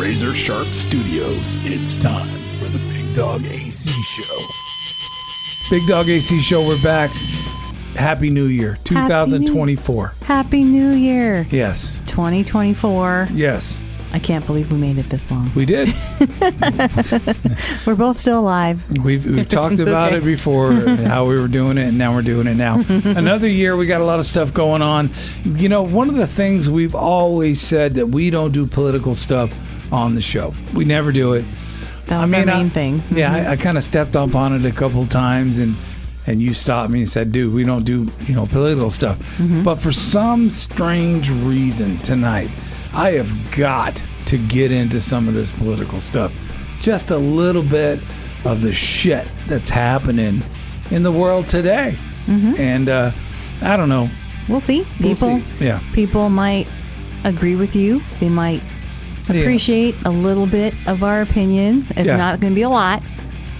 Razor Sharp Studios. It's time for the Bigdog AC Show. Bigdog AC Show, we're back. Happy New Year, 2024. Happy New Year. Yes. 2024. Yes. I can't believe we made it this long. We did. We're both still alive. We've talked about it before, how we were doing it, and now we're doing it now. Another year, we got a lot of stuff going on. You know, one of the things we've always said that we don't do political stuff on the show. We never do it. That was our main thing. Yeah, I kind of stepped up on it a couple times, and you stopped me and said, dude, we don't do, political stuff. But for some strange reason tonight, I have got to get into some of this political stuff. Just a little bit of the shit that's happening in the world today. And I don't know. We'll see. People might agree with you. They might appreciate a little bit of our opinion. It's not going to be a lot,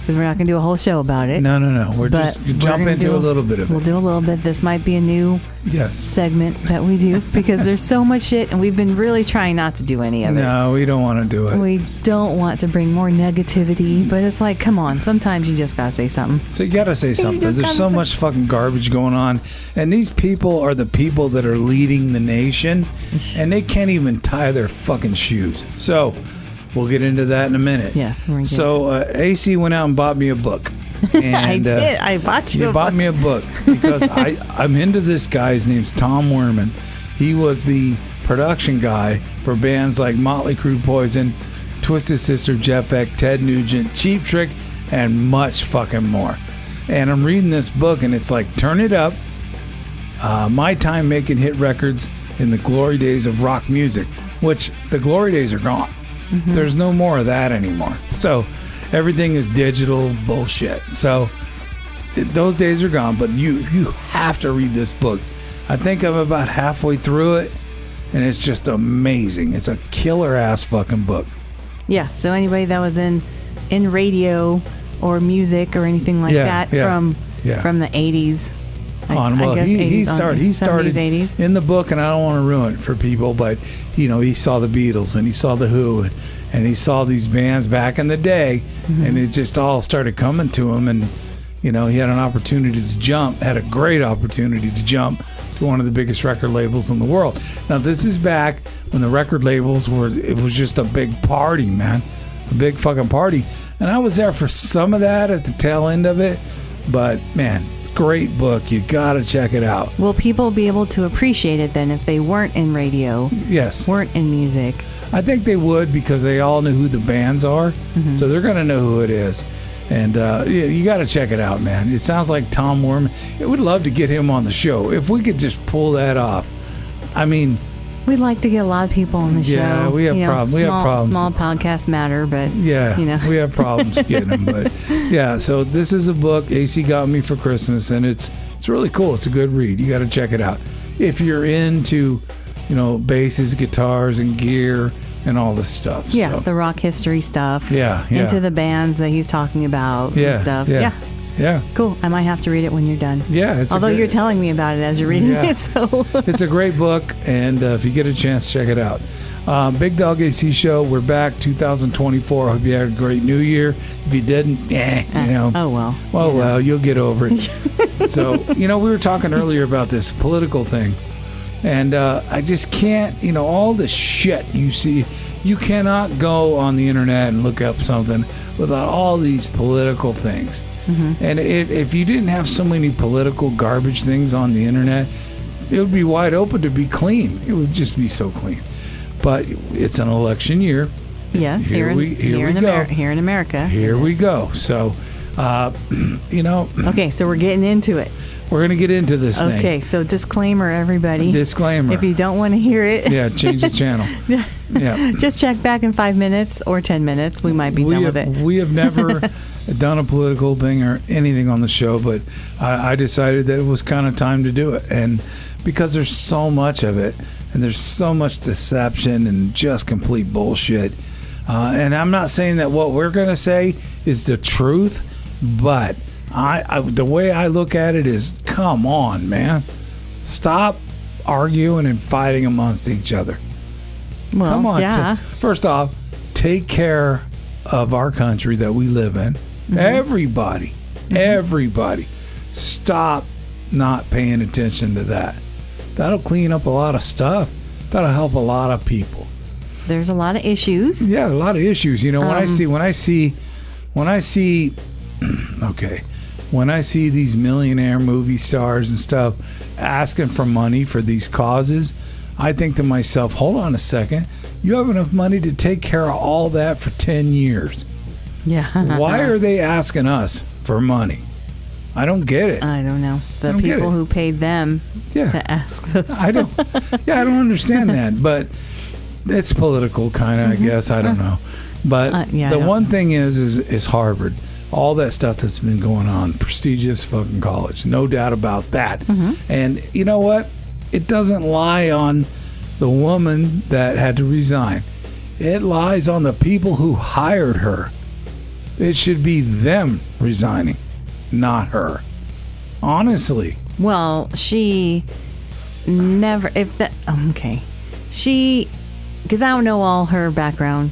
because we're not going to do a whole show about it. No. We're just jump into a little bit of it. We'll do a little bit. This might be a new segment that we do, because there's so much shit, and we've been really trying not to do any of it. No, we don't want to do it. We don't want to bring more negativity, but it's like, come on, sometimes you just got to say something. So you got to say something. There's so much fucking garbage going on, and these people are the people that are leading the nation, and they can't even tie their fucking shoes. So we'll get into that in a minute. Yes. So AC went out and bought me a book. And, I did. I bought you a book. You bought me a book because I'm into this guy. His name's Tom Werman. He was the production guy for bands like Motley Crue, Poison, Twisted Sister, Jeff Beck, Ted Nugent, Cheap Trick, and much fucking more. And I'm reading this book, and it's like, turn it up. My time making hit records in the glory days of rock music, which the glory days are gone. There's no more of that anymore. So everything is digital bullshit. So those days are gone, but you have to read this book. I think I'm about halfway through it, and it's just amazing. It's a killer ass fucking book. Yeah. So anybody that was in radio or music or anything like that from the 80s. He started 80s. in the book, and I don't want to ruin it for people, but he saw the Beatles, and he saw the Who, and he saw these bands back in the day, and it just all started coming to him, and he had an opportunity to jump, had a great opportunity to jump to one of the biggest record labels in the world. Now this is back when the record labels it was just a big party, man, a big fucking party, and I was there for some of that at the tail end of it, but man, great book. You gotta check it out. Will people be able to appreciate it then if they weren't in radio? Yes. Weren't in music? I think they would, because they all know who the bands are, so they're gonna know who it is. And you gotta check it out, man. It sounds like Tom Werman. I would love to get him on the show if we could just pull that off. I mean, we'd like to get a lot of people on the show. Yeah, we have problems. We have problems. Small podcasts matter, but we have problems getting them. But yeah, so this is a book AC got me for Christmas, and it's really cool. It's a good read. You got to check it out if you're into basses, guitars, and gear and all this stuff. Yeah, so the rock history stuff. Yeah. Into the bands that he's talking about. And stuff. Yeah. Cool. I might have to read it when you're done. Yeah. Although you're telling me about it as you're reading it. So it's a great book, and if you get a chance, check it out. Bigdog AC Show. We're back 2024. I hope you had a great New Year. If you didn't, oh well. Well, you'll get over it. So, we were talking earlier about this political thing, and I just can't, all the shit you see. You cannot go on the internet and look up something without all these political things. And if you didn't have so many political garbage things on the internet, it would be wide open to be clean. It would just be so clean. But it's an election year. Yes, here in America. Here we go. So, Okay, so we're getting into it. We're going to get into this thing. Okay, so disclaimer, everybody. Disclaimer. If you don't want to hear it. Yeah, change the channel. Yeah. Just check back in 5 minutes or 10 minutes. We might be done with it. We have never done a political thing or anything on the show, but I decided that it was kind of time to do it. And because there's so much of it, and there's so much deception and just complete bullshit. And I'm not saying that what we're going to say is the truth, but the way I look at it is, come on, man. Stop arguing and fighting amongst each other. Well, come on. yeah. First off, take care of our country that we live in. Everybody, stop not paying attention to that. That'll clean up a lot of stuff. That'll help a lot of people. There's a lot of issues. Yeah, a lot of issues. When I see these millionaire movie stars and stuff asking for money for these causes, I think to myself, hold on a second. You have enough money to take care of all that for 10 years. Yeah. Why are they asking us for money? I don't get it. I don't know. The people who paid them to ask this. I don't understand that. But it's political kind of, I guess. I don't know. But the one thing is Harvard. All that stuff that's been going on. Prestigious fucking college. No doubt about that. And you know what? It doesn't lie on the woman that had to resign. It lies on the people who hired her. It should be them resigning, not her. Honestly. Well, she never, because I don't know all her background.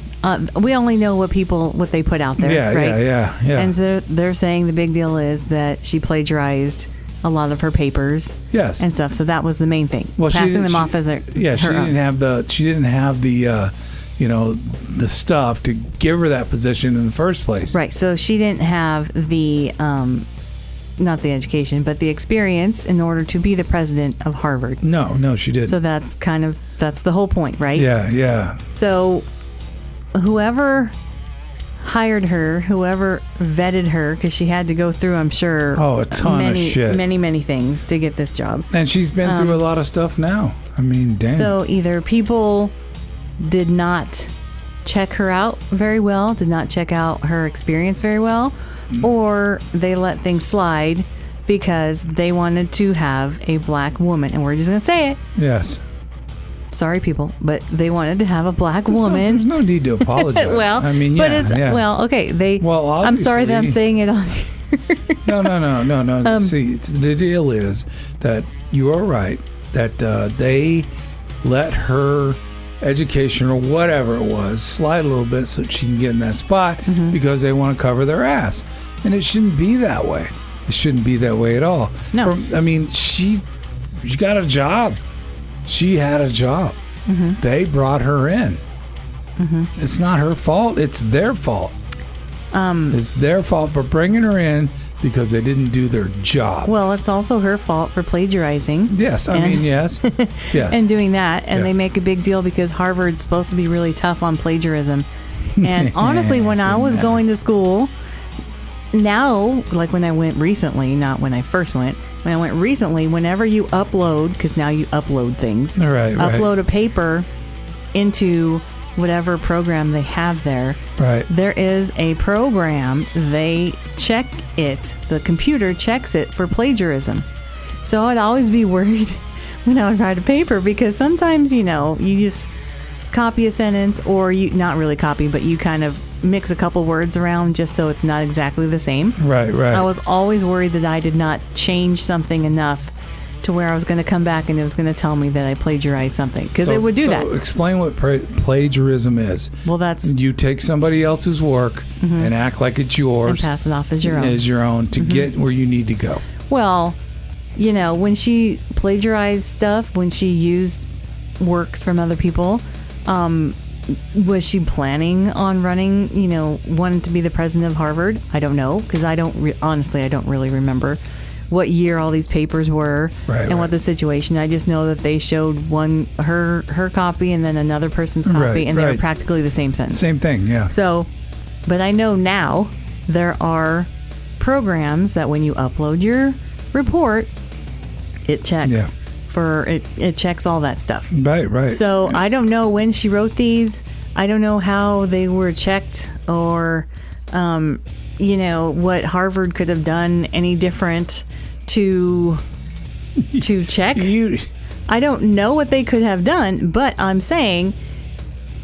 We only know what they put out there, right? Yeah. And so they're saying the big deal is that she plagiarized a lot of her papers. Yes. And stuff. So that was the main thing. Well, passing them off as her. Yeah, she didn't have the the stuff to give her that position in the first place. Right. So she didn't have the not the education, but the experience in order to be the president of Harvard. No, she didn't. So that's the whole point, right? Yeah. So whoever hired her, whoever vetted her, because she had to go through, I'm sure, a ton of shit. Many things to get this job. And she's been through a lot of stuff now. I mean, damn. So either people did not check her out very well, did not check out her experience very well, or they let things slide because they wanted to have a black woman. And we're just going to say it. Yes. Sorry, people, but they wanted to have a black woman. There's no need to apologize. Well, I mean, well, okay. I'm sorry that I'm saying it on here. No. See, the deal is that you are right that they let her education or whatever it was slide a little bit so she can get in that spot because they want to cover their ass, and it shouldn't be that way. It shouldn't be that way at all. No. She got a job. She had a job. They brought her in. It's not her fault. It's their fault. It's their fault for bringing her in because they didn't do their job. Well, it's also her fault for plagiarizing. Yes, yes. And doing that. And they make a big deal because Harvard's supposed to be really tough on plagiarism. And honestly, when I was going to school, now, like when I went recently, not when I first went, when I went recently, whenever you upload, because now you upload things, upload a paper into whatever program they have there. Right. There is a program, they check it, the computer checks it for plagiarism. So I'd always be worried when I would write a paper because sometimes, you just copy a sentence or you not really copy, but you kind of mix a couple words around just so it's not exactly the same. Right. I was always worried that I did not change something enough to where I was going to come back and it was going to tell me that I plagiarized something because it would do that. So explain what plagiarism is. Well, that's you take somebody else's work and act like it's yours and pass it off as your own. To get where you need to go. Well, when she plagiarized stuff, when she used works from other people, was she planning on running, wanting to be the president of Harvard? I don't know, because honestly, I don't really remember what year all these papers were what the situation. I just know that they showed her copy and then another person's copy, and they were practically the same sentence. Same thing, yeah. So, but I know now there are programs that when you upload your report, it checks. Yeah. It checks all that stuff. Right. So I don't know when she wrote these. I don't know how they were checked or, what Harvard could have done any different to check. I don't know what they could have done, but I'm saying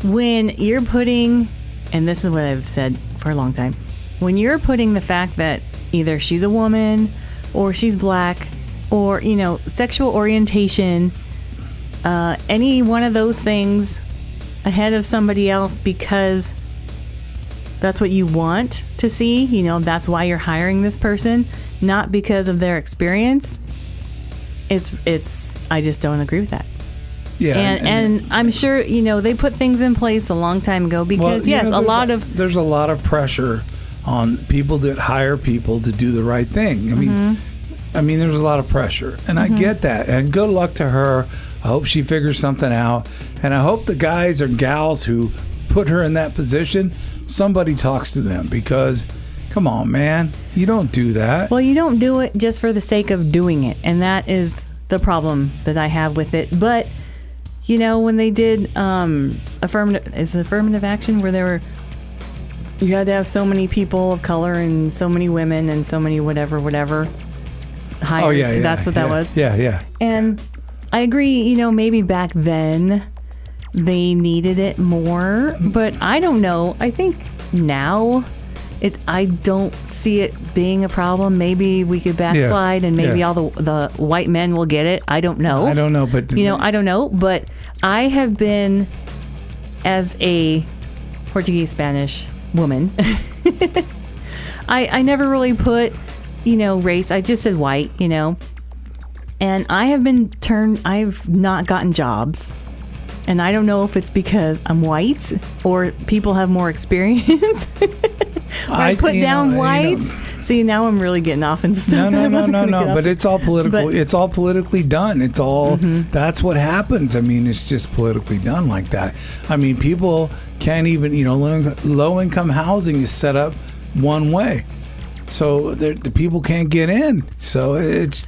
when you're putting, and this is what I've said for a long time, when you're putting the fact that either she's a woman or she's black or, sexual orientation, any one of those things ahead of somebody else because that's what you want to see, you know, that's why you're hiring this person, not because of their experience, I just don't agree with that. Yeah, and I'm sure, you know, they put things in place a long time ago because, there's a lot of pressure on people that hire people to do the right thing. I mean, there's a lot of pressure, and I get that. And good luck to her. I hope she figures something out, and I hope the guys or gals who put her in that position, somebody talks to them, because come on, man, you don't do that. Well, you don't do it just for the sake of doing it, and that is the problem that I have with it. But you know, when they did affirmative action, where you had to have so many people of color and so many women and so many whatever hired. Oh yeah, that's what that was. Yeah. And I agree, you know, maybe back then they needed it more, but I don't know. I think now I don't see it being a problem. Maybe we could backslide and maybe all the white men will get it. I don't know. I don't know, but I don't know, but I have been, as a Portuguese Spanish woman, I never really put, you know, race. I just said white, you know. And I've not gotten jobs. And I don't know if it's because I'm white or people have more experience. I put down white. See, now I'm really getting off into stuff. No. But it's all political. It's all politically done. It's all, that's what happens. I mean, it's just politically done like that. I mean, people can't even, you know, low income housing is set up one way. So the people can't get in. So it's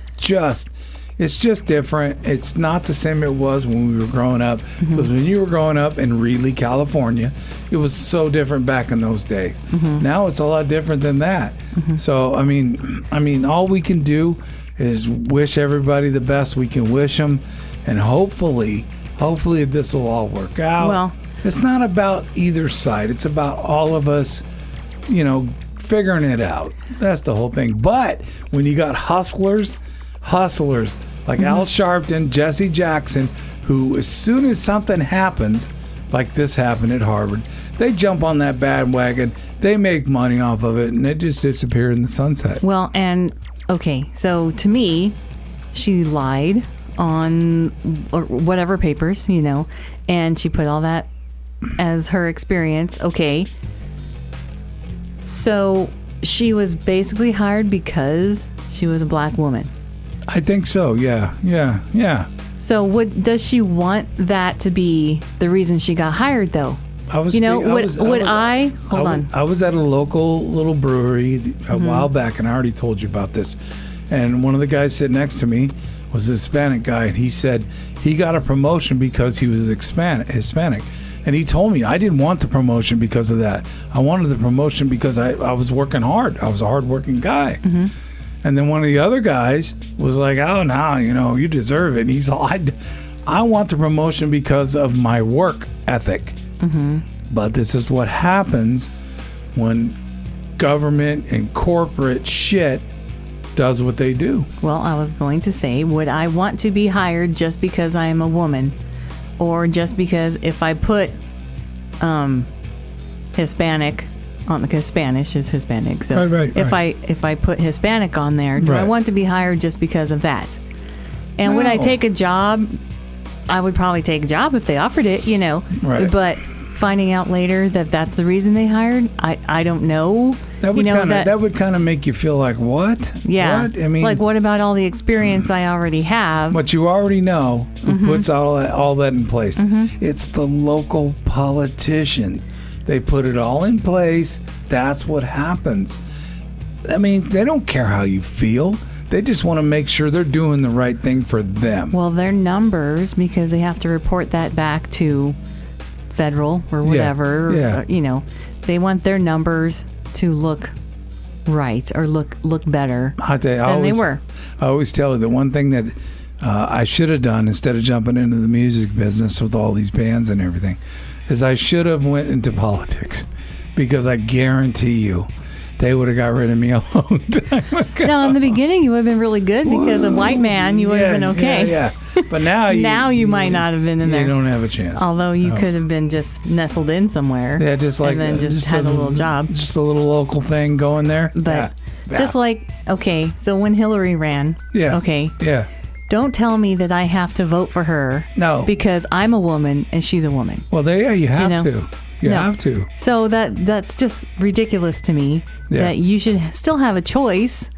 just different. It's not the same it was when we were growing up. Because when you were growing up in Reedley, California, it was so different back in those days. Now it's a lot different than that. So, I mean, all we can do is wish everybody the best we can wish them. And hopefully this will all work out. Well, it's not about either side. It's about all of us, you know, figuring it out. That's the whole thing. But when you got hustlers like Al Sharpton, Jesse Jackson, who as soon as something happens, like this happened at Harvard, they jump on that bandwagon, they make money off of it, and it just disappears in the sunset. Well, and okay, so to me, she lied on or whatever papers, you know, and she put all that as her experience. Okay. So she was basically hired because she was a black woman. I think so. Yeah. So does she want that to be the reason she got hired, though? I was at a local little brewery a while back, and I already told you about this. And one of the guys sitting next to me was a Hispanic guy, and he said he got a promotion because he was Hispanic. And he told me I didn't want the promotion because of that. I wanted the promotion because I was working hard. I was a hard-working guy. And then one of the other guys was like, oh, no, you know, you deserve it. And he's all, I want the promotion because of my work ethic. But this is what happens when government and corporate shit does what they do. Well, I was going to say, would I want to be hired just because I am a woman? Or just because if I put Hispanic on, because Spanish is Hispanic, so right. if I put Hispanic on there, do I want to be hired just because of that? And would I take a job? I would probably take a job if they offered it, you know. Right. But finding out later that that's the reason they hired, I don't know. That would kind of make you feel like, what? Yeah. What? I mean, like, what about all the experience I already have? But you already know who puts all that in place. It's the local politicians. They put it all in place. That's what happens. I mean, they don't care how you feel. They just want to make sure they're doing the right thing for them. Well, their numbers, because they have to report that back to federal or whatever. Yeah. You know, they want their numbers to look right or look better than they were. I always tell you the one thing that I should have done instead of jumping into the music business with all these bands and everything is I should have went into politics, because I guarantee you they would have got rid of me a long time ago. Now, in the beginning, you would have been really good because a white man, you would have been okay. Yeah. But now you might not have been in there. You don't have a chance. Although you could have been just nestled in somewhere. Yeah, just like and then just had a little job. Just a little local thing going there. But just like, okay, so when Hillary ran, okay, yeah. Don't tell me that I have to vote for her. No. Because I'm a woman and she's a woman. Well, you have to. You have to. So that's just ridiculous to me that you should still have a choice.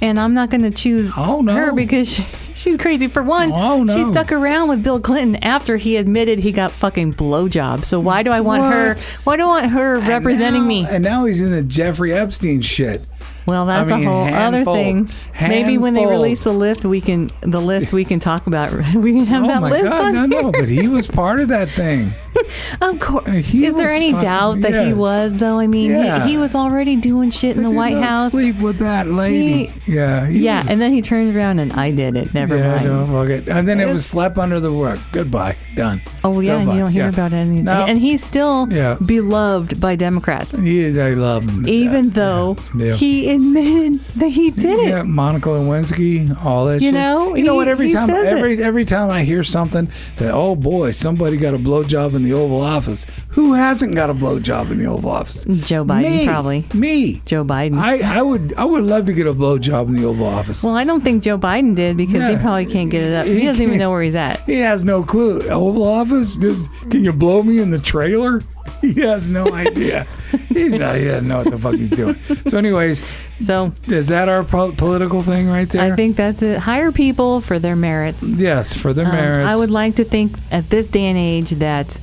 And I'm not going to choose her because she's crazy. For one, she stuck around with Bill Clinton after he admitted he got fucking blowjobs. So why do I want her? Why do I want her representing me? And now he's in the Jeffrey Epstein shit. Well, that's a whole other thing. Maybe when they release the list, we can talk about. We can have that list on here. No, but he was part of that thing. Of course. Is there any doubt that he was, though? I mean, he was already doing shit in the White House. Sleep with that lady. Yeah, and then he turned around and I did it. Never mind. No, fuck it. And then it was slept under the rug. Goodbye. Done. Oh, yeah, Goodbye. And you don't hear about anything. No. And he's still beloved by Democrats. They love him. Even though he admitted that he did it. Yeah, Monica Lewinsky, all that shit. You know what? Every time I hear something that, oh boy, somebody got a blowjob in the Oval Office. Who hasn't got a blowjob in the Oval Office? Joe Biden, probably. Me. Joe Biden. I would love to get a blowjob in the Oval Office. Well, I don't think Joe Biden did because he probably can't get it up. He doesn't even know where he's at. He has no clue. Oval Office? Can you blow me in the trailer? He has no idea. He doesn't know what the fuck he's doing. So anyways, is that our political thing right there? I think that's it. Hire people for their merits. Yes, for their merits. I would like to think at this day and age that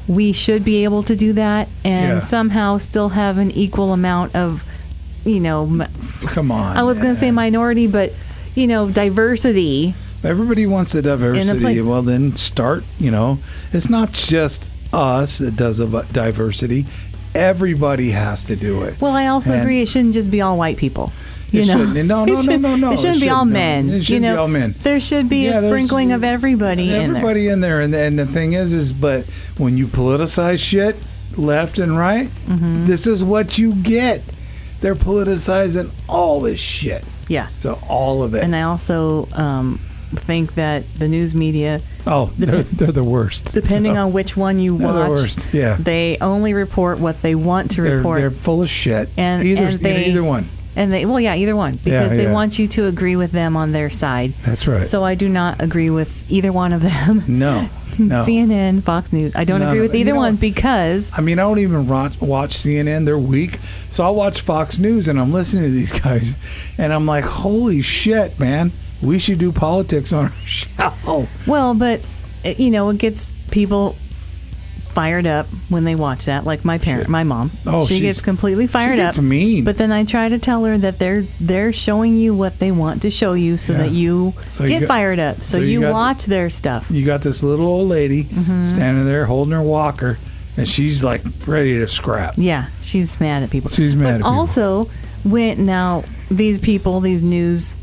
we should be able to do that and somehow still have an equal amount of, come on. I was going to say minority, but, diversity. Everybody wants the diversity. Well, then start, it's not just us that does diversity. Everybody has to do it. Well, I also agree it shouldn't just be all white people. It shouldn't. No. It shouldn't be all men. It shouldn't be all men. There should be a sprinkling of everybody in there. Everybody in there. And the thing is but when you politicize shit left and right, this is what you get. They're politicizing all this shit. Yeah. So all of it. And I also think that the news media... Oh, they're the worst. Depending on which one you watch, they're the worst. Yeah. They only report what they want to report. They're full of shit. Either one. And either one, because they want you to agree with them on their side. That's right. So I do not agree with either one of them. No. CNN, Fox News. I don't agree with either one because... I don't even watch CNN. They're weak. So I'll watch Fox News and I'm listening to these guys and I'm like, holy shit, man. We should do politics on our show. Well, but, it gets people fired up when they watch that. Like my mom. Oh, she gets completely fired up. She gets mean. But then I try to tell her that they're showing you what they want to show you so that you get fired up. So you watch their stuff. You got this little old lady standing there holding her walker, and she's like ready to scrap. Yeah, she's mad at people. She's mad at people. Also, these news...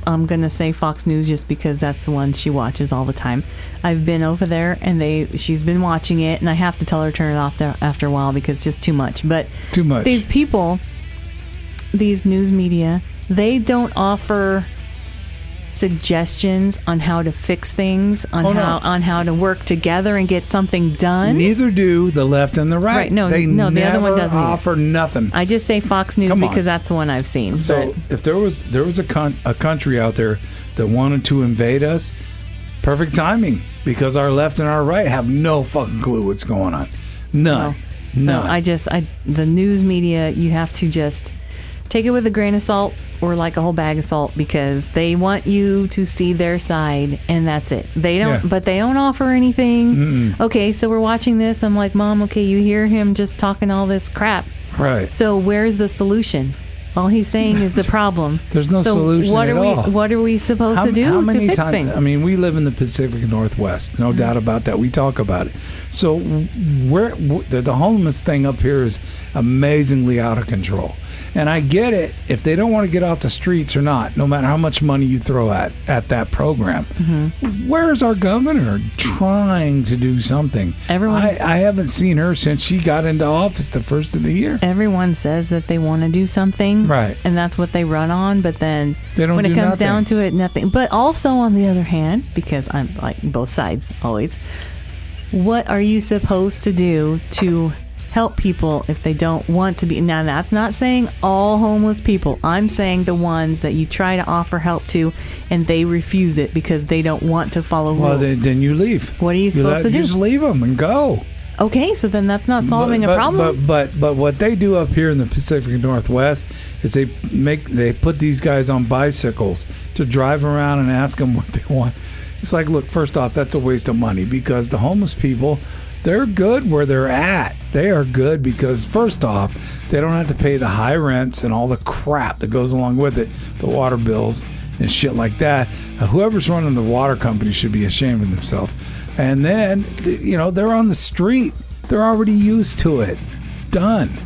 I'm going to say Fox News just because that's the one she watches all the time. I've been over there and she's been watching it and I have to tell her to turn it off after a while because it's just too much. But too much. These people, these news media, they don't offer suggestions on how to fix things, on how to work together and get something done. Neither do the left and the right. Right. No, they the other one doesn't offer nothing. I just say Fox News because that's the one I've seen. So if there was a country out there that wanted to invade us, perfect timing because our left and our right have no fucking clue what's going on. None. So the news media, you have to just take it with a grain of salt or like a whole bag of salt because they want you to see their side and that's it. But they don't offer anything. Mm-mm. Okay, so we're watching this. I'm like, Mom, okay, you hear him just talking all this crap. Right. So where's the solution? All he's saying is the problem. There's no solution at all. What are we supposed to do to fix things? I mean, we live in the Pacific Northwest. No doubt about that. We talk about it. So the homeless thing up here is amazingly out of control. And I get it if they don't want to get off the streets or not, no matter how much money you throw at that program. Mm-hmm. Where's our governor trying to do something? I haven't seen her since she got into office the first of the year. Everyone says that they want to do something. thing. Right. And that's what they run on. But then They don't when do it comes nothing. down to it, nothing. But also, on the other hand, because I'm like both sides always, what are you supposed to do to help people if they don't want to be? Now, that's not saying all homeless people. I'm saying the ones that you try to offer help to and they refuse it because they don't want to follow Well, rules. then you leave. What are you supposed to do? You just leave them and go. Okay, so then that's not solving a problem. But what they do up here in the Pacific Northwest is they put these guys on bicycles to drive around and ask them what they want. It's like, look, first off, that's a waste of money because the homeless people, they're good where they're at. They are good because, first off, they don't have to pay the high rents and all the crap that goes along with it, the water bills and shit like that. Whoever's running the water company should be ashamed of themselves. And then, they're on the street. They're already used to it. Done.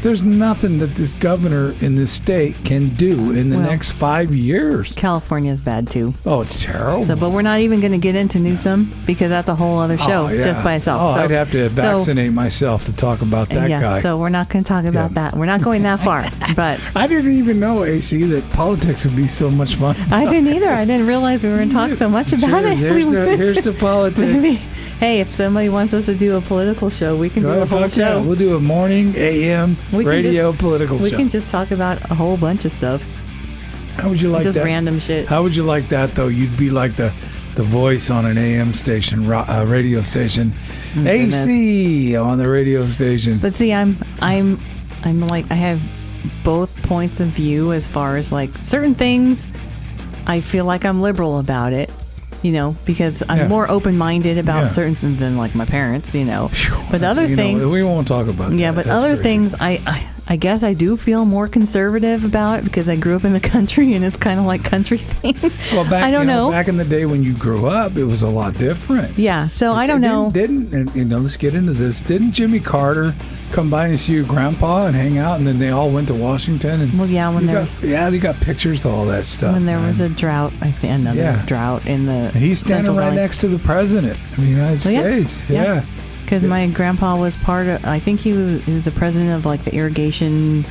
There's nothing that this governor in this state can do in the next 5 years. California's bad too. Oh, it's terrible. So, but we're not even going to get into Newsom because that's a whole other show just by itself. Oh, I'd have to vaccinate myself to talk about that guy. So we're not going to talk about that. We're not going that far. But I didn't even know, AC, that politics would be so much fun. I didn't either. I didn't realize we were going to talk so much about it. Here's the politics. Hey, if somebody wants us to do a political show, we can do a whole show. Yeah. We'll do a morning AM radio political show. We can just talk about a whole bunch of stuff. How would you like that? Just random shit. How would you like that, though? You'd be like the voice on an AM station, radio station. AC on the radio station. But see, I'm like, I have both points of view as far as like certain things. I feel like I'm liberal about it. Because I'm more open-minded about certain things than like my parents, But other things, we won't talk about that. Yeah, but other things, I guess I do feel more conservative about it because I grew up in the country and it's kind of like country thing. Well, I don't know. Back in the day when you grew up, it was a lot different. Yeah, so I don't know. Let's get into this. Didn't Jimmy Carter come by and see your grandpa and hang out, and then they all went to Washington? And they got pictures of all that stuff. When there was a drought, I think another drought in the. He's standing right next to the president of the United States. Yeah. Because my grandpa was part of, I think he was the president of like the irrigation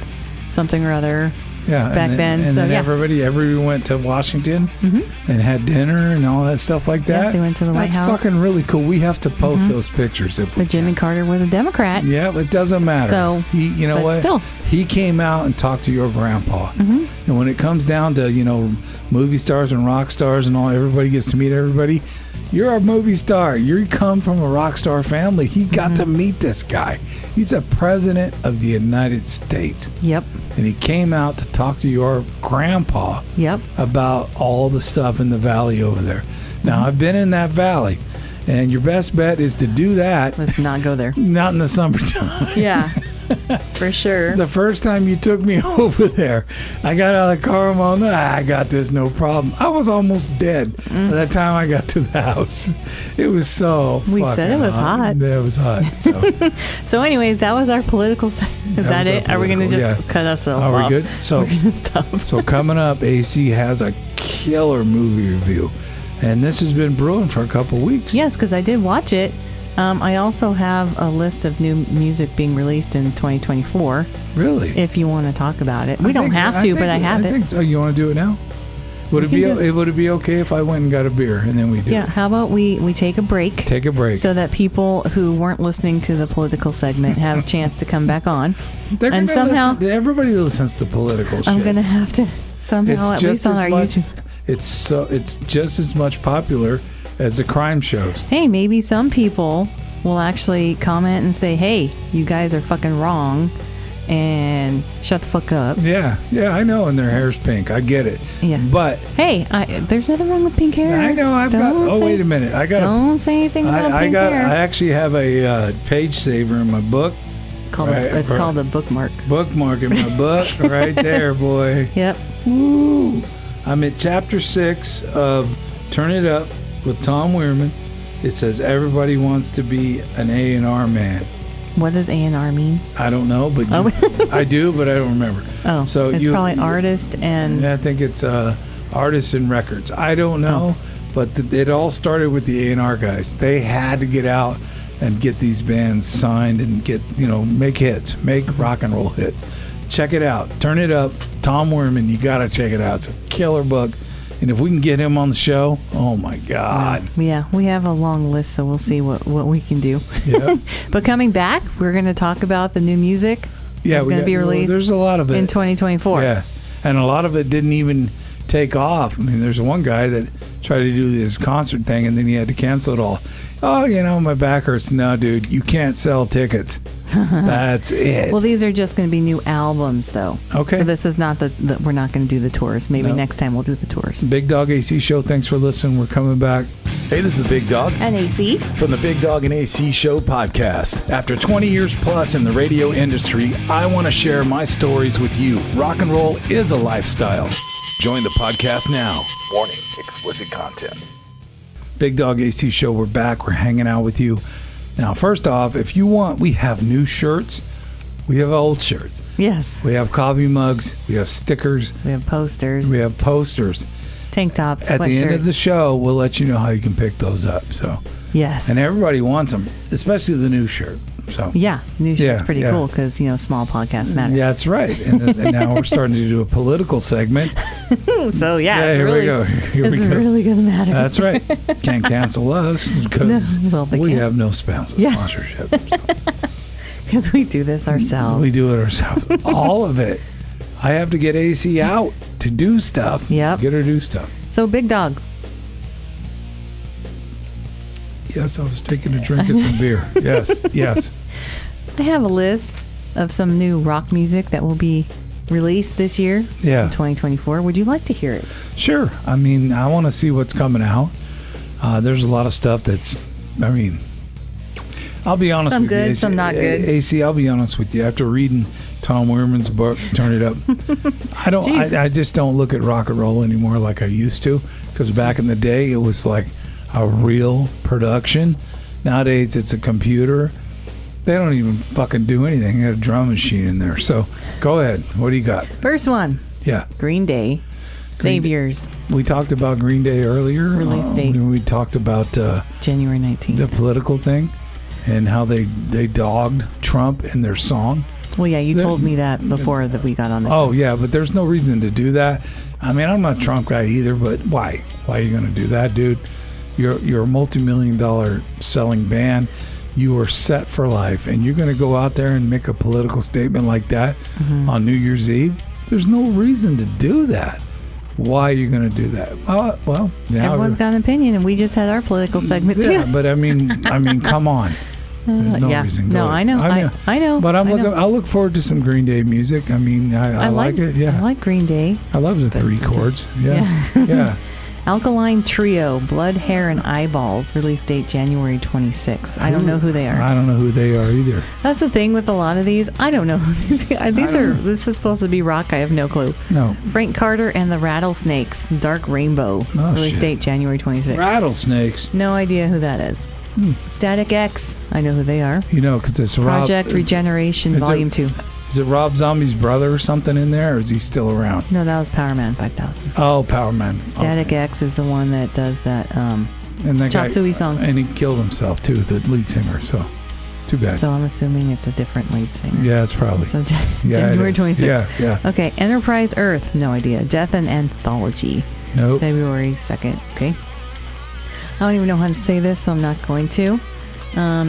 something or other back then. And then everyone went to Washington and had dinner and all that stuff like that. Yeah, they went to the White House. That's fucking really cool. We have to post those pictures. But Jimmy Carter was a Democrat. Yeah, it doesn't matter. So, you know what? Still. He came out and talked to your grandpa. And when it comes down to, movie stars and rock stars and all, everybody gets to meet everybody. You're a movie star. You come from a rock star family. He got to meet this guy. He's a president of the United States. Yep. And he came out to talk to your grandpa about all the stuff in the valley over there. Now, I've been in that valley, and your best bet is to do that. Let's not go there. Not in the summertime. Yeah. For sure. The first time you took me over there, I got out of the car. I'm all, I got this, no problem. I was almost dead by the time I got to the house. It was so We said it was hot. Yeah, it was hot. So, so anyways, that was our political. Is that it? Are we going to just cut ourselves off? Are we good? So, we're going to stop. So coming up, AC has a killer movie review. And this has been brewing for a couple weeks. Yes, because I did watch it. I also have a list of new music being released in 2024. Really? If you want to talk about it. We don't have to, but I have it. So. You want to do it now? Would it be okay if I went and got a beer and then we do it? Yeah, how about we take a break? Take a break. So that people who weren't listening to the political segment have a chance to come back on. And somehow... everybody listens to political shit. I'm going to have to somehow, at least on our YouTube. It's just as much popular as the crime shows. Hey, maybe some people will actually comment and say, hey, you guys are fucking wrong and shut the fuck up. Yeah, I know, and their hair's pink. I get it. Yeah. But hey, there's nothing wrong with pink hair. I know. Wait a minute. Don't say anything about pink hair. I actually have a page saver in my book. It's called a bookmark. Bookmark in my book. Right there, boy. Yep. Woo. I'm at chapter 6 of Turn It Up with Tom Weirman. It says everybody wants to be an A&R man. What does A&R mean? I don't know, but I do, but I don't remember. Oh, so it's probably artist and... I think it's artists and records. I don't know, but it all started with the A&R guys. They had to get out and get these bands signed and get, make hits, make rock and roll hits. check it out. Turn It Up. Tom Werman, you got to check it out. It's a killer book. And if we can get him on the show, oh my God. Yeah, we have a long list, so we'll see what we can do. Yeah. But coming back, we're going to talk about the new music. Yeah, it's going to be released. There's a lot of it in 2024. Yeah, and a lot of it didn't even take off. I mean, there's one guy that tried to do this concert thing, and then he had to cancel it all. Oh, my back hurts. No, dude, you can't sell tickets. That's it. Well, these are just going to be new albums, though. Okay. So this is not we're not going to do the tours. Maybe next time we'll do the tours. Bigdog AC Show. Thanks for listening. We're coming back. Hey, this is Big Dog. And AC. From the Bigdog and AC Show podcast. After 20 years plus in the radio industry, I want to share my stories with you. Rock and roll is a lifestyle. Join the podcast now. Warning, explicit content. Bigdog AC Show, we're back. We're hanging out with you. Now, first off, if you want, we have new shirts. We have old shirts. Yes. We have coffee mugs. We have stickers. We have posters. We have posters. Tank tops, At the end of sweatshirts. the show, we'll let you know how you can pick those up. So, Yes. and everybody wants them, especially the new shirt. So Yeah, new shirt's pretty yeah. cool because, small podcasts matter. Yeah, that's right. And now we're starting to do a political segment. So, it's here really, we go. Here we it's go. really going to matter. That's right. Can't cancel us because No, well, they we can't. have no sponsorship. So. Because we do this ourselves. We do it ourselves. All of it. I have to get AC out to do stuff. Yep. Get her to do stuff. So, Big Dog. Yes, I was taking a drink of some beer. Yes. I have a list of some new rock music that will be released this year. Yeah. In 2024. Would you like to hear it? Sure. I mean, I want to see what's coming out. There's a lot of stuff I'll be honest Some with you. good, AC, some not good. AC, I'll be honest with you. After reading Tom Werman's book, Turn It Up, I just don't look at rock and roll anymore like I used to. Because back in the day, it was like a real production. Nowadays, it's a computer. They don't even fucking do anything. They got a drum machine in there. So go ahead. What do you got? First one. Yeah. Green Day. Saviors. We talked about Green Day earlier. Release date. We talked about January 19th. the political thing and how they dogged Trump in their song. Well, yeah, you told me that before that we got on the show. Oh, yeah, but there's no reason to do that. I mean, I'm not a Trump guy either, but why? Why are you going to do that, dude? You're a multi-million-dollar selling band. You are set for life, and you're going to go out there and make a political statement like that on New Year's Eve? There's no reason to do that. Why are you going to do that? Well, now Everyone's got an opinion, and we just had our political segment yeah, too. but I mean, come on. There's no yeah. reason. No, I know. I know. But I know. I'll look forward to some Green Day music. I mean, I like it. Yeah, I like Green Day. I love the three chords. Yeah. Alkaline Trio, Blood, Hair, and Eyeballs, release date January 26th. I don't know who they are. I don't know who they are either. That's the thing with a lot of these. I don't know who these are. This is supposed to be rock. I have no clue. No. Frank Carter and the Rattlesnakes, Dark Rainbow, release date January 26th. Rattlesnakes. No idea who that is. Static X, I know who they are. Because it's Project Regeneration, Volume 2. Is it Rob Zombie's brother or something in there, or is he still around? No, that was Power Man 5000. Oh, Power Man. Static X is the one that does that and that Chop guy, Suey song. And he killed himself, too, the lead singer, so too bad. So I'm assuming it's a different lead singer. Yeah, it's probably. So Yeah, January it is. 26th. Yeah. Okay, Enterprise Earth, no idea. Death and Anthology, Nope. February 2nd. Okay. I don't even know how to say this, so I'm not going to.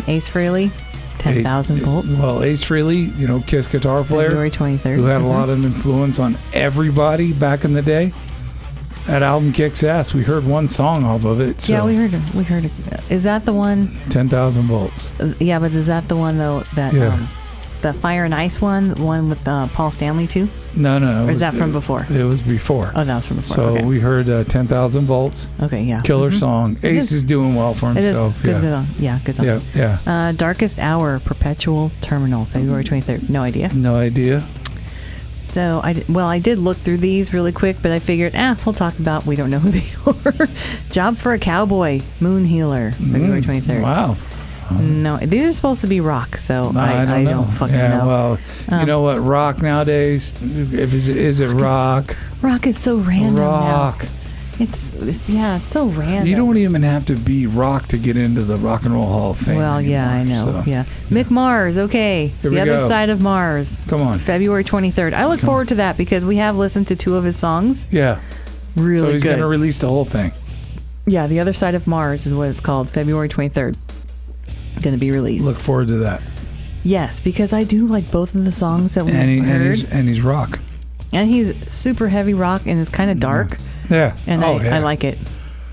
Ace Frehley, 10,000 volts. Well, Ace Frehley, Kiss guitar player, February 23rd. who had a lot of influence on everybody back in the day. That album kicks ass. We heard one song off of it. So Yeah, we heard it. Is that the one? 10,000 volts. Yeah, but is that the one though that Yeah. the Fire and Ice one, the one with Paul Stanley too? No. Or is that from before? It was before. Oh, that was from before. So okay. we heard 10,000 volts. Okay, yeah. Killer song. It Ace is doing well for It is himself. good song. Yeah, good song. Yeah. Darkest Hour, Perpetual Terminal, February 23rd. No idea. No idea. So I did look through these really quick, but I figured, we'll talk about. We don't know who they are. Job for a Cowboy, Moon Healer, February 23rd. Wow. No, these are supposed to be rock, so I don't fucking know. Well, you know what? Rock nowadays, is it rock? Rock is so random Rock. now. It's so random. You don't even have to be rock to get into the Rock and Roll Hall of Fame. Well, anymore, yeah, I know. so. Yeah. Mick Mars, okay. Here The we Other go. Side of Mars. Come on. February 23rd. I look forward to that because we have listened to 2 of his songs. Yeah. Really So he's good. going to release the whole thing. Yeah, The Other Side of Mars is what it's called. February 23rd. Going to be released. Look forward to that. Yes, because I do like both of the songs that we heard. And he's rock. And he's super heavy rock and it's kind of dark. Yeah. And I like it.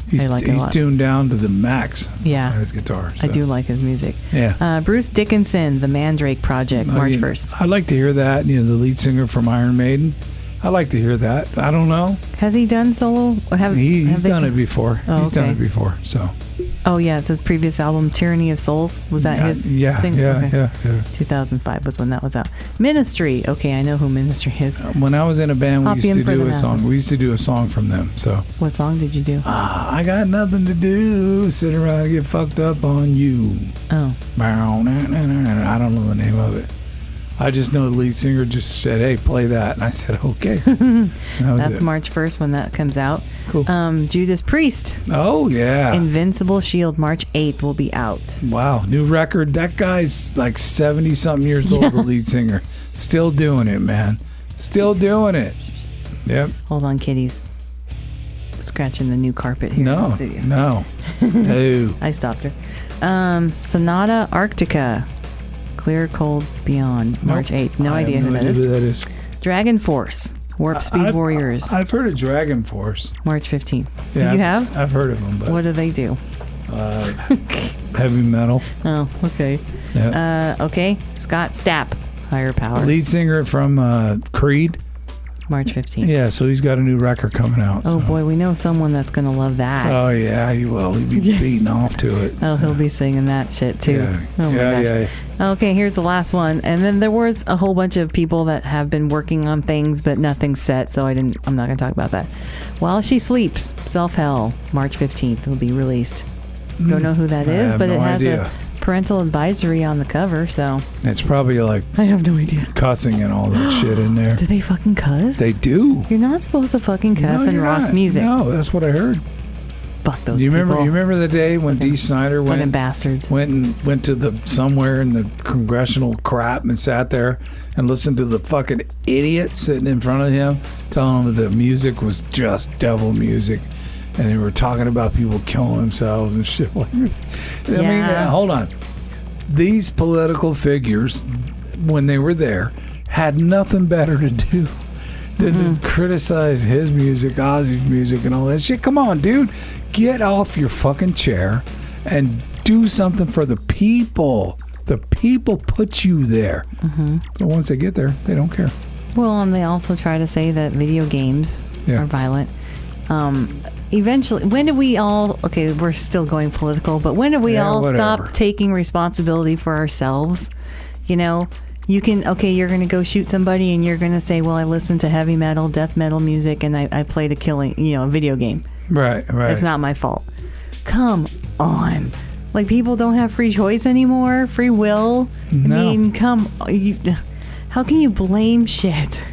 He's, I like it a he's lot. tuned down to the max. Yeah. On his guitar. I so. do like his music. Yeah. Bruce Dickinson, The Mandrake Project, March 1st. I'd like to hear that. The lead singer from Iron Maiden. I'd like to hear that. I don't know. Has he done solo? He's done it before. Oh, he's done okay. it before. So. Oh, yeah. It's his previous album, Tyranny of Souls. Was that his single? Yeah. 2005 was when that was out. Ministry. Okay, I know who Ministry is. When I was in a band, we used to for do the a song. masses. We used to do a song from them. So. What song did you do? I got nothing to do. Sit around and get fucked up on you. Oh. I don't know the name of it. I just know the lead singer just said, "Hey, play that," and I said, "Okay." That's March 1st when that comes out. Cool. Judas Priest. Oh yeah. Invincible Shield, March 8th will be out. Wow, new record. That guy's like 70-something years old. The lead singer, still doing it, man. Still doing it. Yep. Hold on, kitties. Scratching the new carpet here in the studio. No. I stopped her. Sonata Arctica. Clear Cold Beyond, March 8th. No idea who that is. Dragon Force, Warp Speed Warriors. I've heard of Dragon Force. March 15th. Yeah, you have? I've heard of them. But, what do they do? heavy metal. Oh, okay. Yeah. Okay. Scott Stapp, Higher Power. Lead singer from Creed. March 15th. Yeah, so he's got a new record coming out. Oh, boy, we know someone that's going to love that. Oh, yeah, he will. He'll be beating off to it. Oh, he'll be singing that shit, too. Yeah. Oh, my gosh. Okay, here's the last one. And then there was a whole bunch of people that have been working on things, but nothing's set, so I'm not going to talk about that. While She Sleeps, Self-Hell, March 15th will be released. Don't know who that is, but it has a parental advisory on the cover, so it's probably like I have no idea. Cussing and all that shit in there. Do they fucking cuss? They do. You're not supposed to fucking cuss in rock music. No, that's what I heard. Fuck those You people. remember the day when Dee Snider Fucking bastards. went to the somewhere in the congressional crap and sat there and listened to the fucking idiot sitting in front of him telling him the music was just devil music. And they were talking about people killing themselves and shit. I mean, hold on. These political figures, when they were there, had nothing better to do than to criticize his music, Ozzy's music, and all that shit. Come on, dude. Get off your fucking chair and do something for the people. The people put you there. But once they get there, they don't care. Well, and they also try to say that video games are violent. Eventually, when did we all, okay, we're still going political, but when did we all stop taking responsibility for ourselves? You know, you can, okay, you're going to go shoot somebody and you're going to say, well, I listened to heavy metal, death metal music, and I played a video game. Right. It's not my fault. Come on. Like, people don't have free choice anymore, free will. No. I mean, how can you blame shit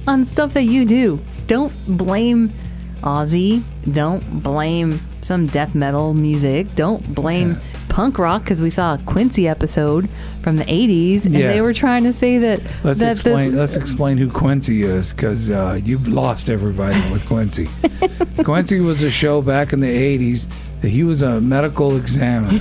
on stuff that you do? Don't blame Ozzy. Don't blame some death metal music. Don't blame punk rock, because we saw a Quincy episode from the 80s and they were trying to say that let's explain who Quincy is, because you've lost everybody with Quincy. Quincy was a show back in the 80s that he was a medical examiner.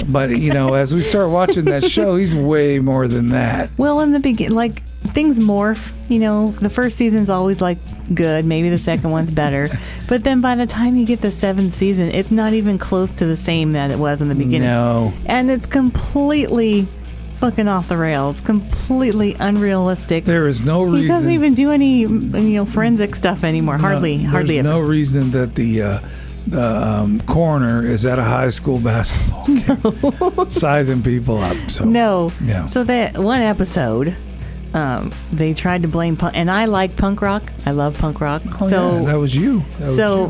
But as we start watching that show, he's way more than that. Well, in the beginning, like, things morph. The first season's always like good, maybe the second one's better, but then by the time you get the 7th season, it's not even close to the same that it was in the beginning. No. And it's completely fucking off the rails, completely unrealistic. There is no reason. He doesn't even do any forensic stuff anymore. Hardly There's ever. no reason that the coroner is at a high school basketball game sizing people up. So no. So that one episode, they tried to blame punk, and I like punk rock. I love punk rock. Oh, so that was you.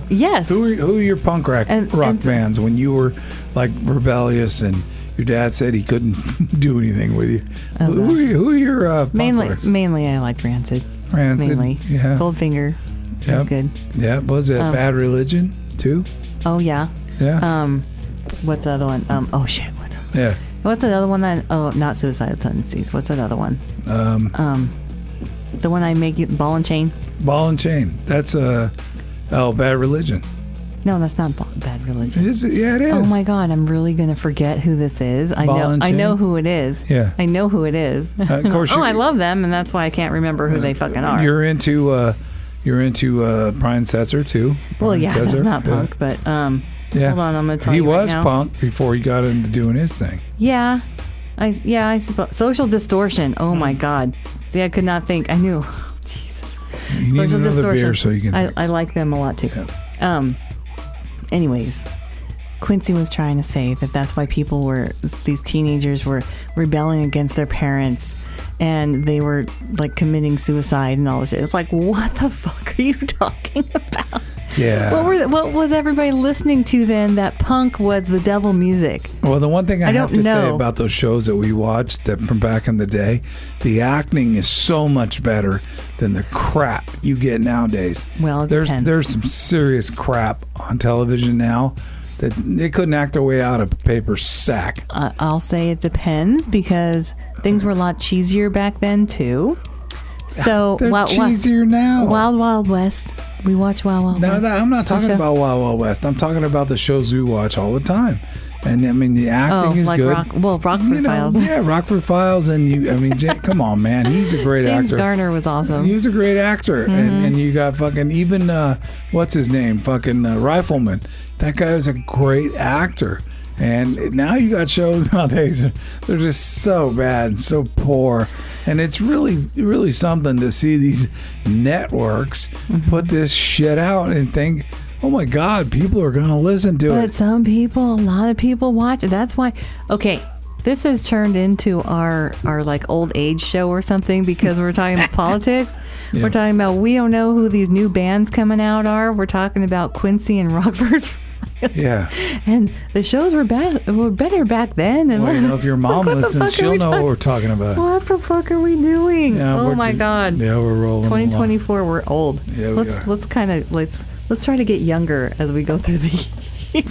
Yes. Who are your punk rock fans when you were like rebellious and your dad said he couldn't do anything with you? Oh, who are your punk rocks? Mainly I like Rancid. Rancid, mainly. yeah. Goldfinger. It was good. Yeah, was it Bad Religion too? Oh yeah. Yeah. What's the other one? Oh shit. Yeah. What's another one that? Oh, not Suicidal Tendencies. What's that other one? The one I make you Ball and Chain. Ball and Chain. That's Bad Religion. No, that's not Bad Religion. It is. Yeah, it is. Oh my God, I'm really gonna forget who this is. I know who it is. Yeah. I know who it is. Of course. I love them, and that's why I can't remember who they fucking are. You're into Brian Setzer too. Well, Brian yeah, Setzer. that's not punk, but yeah. Hold on, I'm gonna tell you. He was right now. punk before he got into doing his thing. Yeah, I suppose. Social Distortion. Oh my God. See, I could not think. I knew. Jesus. You need Social another Distortion. beer so you can. I like them a lot too. Yeah. Anyways, Quincy was trying to say that that's why these teenagers were rebelling against their parents, and they were like committing suicide and all this shit. It's like, what the fuck are you talking about? Yeah. What was everybody listening to then? That punk was the devil music. Well, the one thing I have to say know. about those shows that we watched that from back in the day, the acting is so much better than the crap you get nowadays. Well, it depends. There's some serious crap on television now that they couldn't act their way out of a paper sack. I'll say it depends because things were a lot cheesier back then too. So They're cheesier now. Wild Wild West. We watch Wild Wild West. No, I'm not talking about Wild Wild West. I'm talking about the shows we watch all the time. And I mean, the acting is like good. Rockford Files. Yeah, Rockford Files. And come on, man. He's a great James actor. Garner was awesome. He was a great actor. And you got fucking, even, what's his name? Fucking Rifleman. That guy was a great actor. And now you got shows nowadays, they're just so bad and so poor. And it's really, really something to see these networks put this shit out and think, oh my God, people are going to listen to it. But a lot of people watch it. That's why, okay, this has turned into our like old age show or something because we're talking about politics. Yeah. We're talking about, we don't know who these new bands coming out are. We're talking about Quincy and Rockford. Yeah. And the shows were better back then. And well, if your mom listens, she'll know what we're talking about. What the fuck are we doing? Yeah, oh my God. Yeah, we're rolling. 2024, we're old. Yeah, Let's try to get younger as we go through the year.